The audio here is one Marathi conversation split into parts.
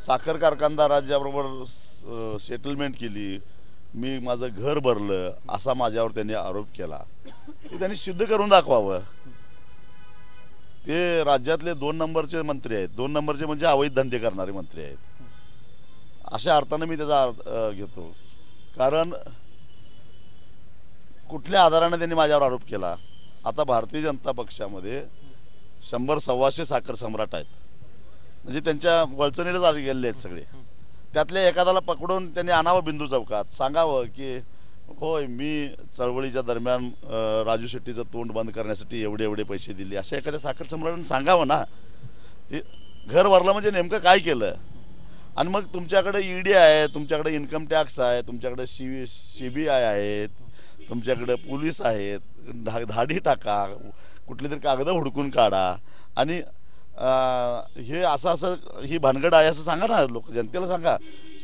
साखर कारखानदारांच्याबरोबर सेटलमेंट केली, मी माझं घर भरलं असा माझ्यावर त्यांनी आरोप केला। ते त्यांनी सिद्ध करून दाखवावं। ते राज्यातले 2 नंबरचे मंत्री आहेत, 2 नंबरचे म्हणजे अवैध धंदे करणारे मंत्री आहेत, अशा अर्थाने मी त्याचा अर्थ घेतो। कारण कुठल्या आधाराने त्यांनी माझ्यावर आरोप केला? आता भारतीय जनता पक्षामध्ये 100-125 साखर सम्राट आहेत, म्हणजे त्यांच्या वळचणीला गेलेले आहेत सगळे। त्यातल्या एखाद्याला पकडून त्यांनी आणावं बिंदू चौकात, सांगावं की होय मी चळवळीच्या दरम्यान राजू शेट्टीचं तोंड बंद करण्यासाठी एवढे एवढे पैसे दिले, अशा एखाद्या साखर सम्राटाने सांगावं ना। ते घर भरलं म्हणजे नेमकं काय केलं? आणि मग तुमच्याकडे ईडी आहे, तुमच्याकडे इन्कम टॅक्स आहे, तुमच्याकडे CBI आहेत, तुमच्याकडे पोलीस आहेत, धाडी टाका, कुठली तरी कागद हुडकून काढा आणि हे असं ही भानगड आहे असं सांगा ना, लोक जनतेला सांगा।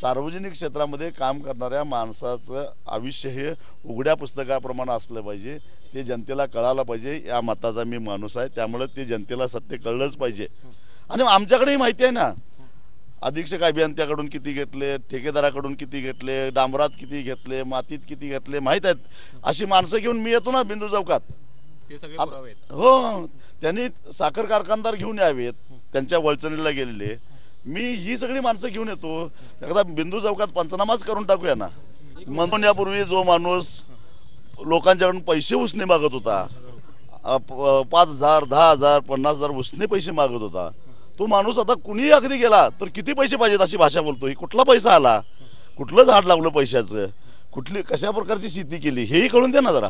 सार्वजनिक क्षेत्रामध्ये काम करणाऱ्या माणसाचं आयुष्य हे उघड्या पुस्तकाप्रमाणे असलं पाहिजे, ते जनतेला कळायला पाहिजे। या मताचा मी माणूस आहे, त्यामुळे ते जनतेला सत्य कळलंच पाहिजे। आणि आमच्याकडेही माहिती आहे ना, अधीक्षक अभियंत्याकडून किती घेतले, ठेकेदाराकडून किती घेतले, डांबरात किती घेतले, मातीत किती घेतले माहीत आहेत। अशी माणसं घेऊन मी येतो ना बिंदू चौकात, ते सगळे पुरावे आहेत। हो, त्यांनी साखर कारखानदार घेऊन यावेत, त्यांच्या वळचणीला गेलेले। मी ही सगळी माणसं घेऊन येतो, एकदा बिंदू चौकात पंचनामाच करून टाकूया ना। म्हणून यापूर्वी जो माणूस लोकांच्याकडून पैसे उसने मागत होता, 5,000, 10,000, 50,000 उसने पैसे मागत होता, तो माणूस आता कुणीही अगदी गेला तर किती पैसे पाहिजेत अशी भाषा बोलतो। ही कुठला पैसा आला, कुठलं झाड लावलं पैशाचं, कुठली कशा प्रकारची शेती केली हेही कळून दे ना जरा।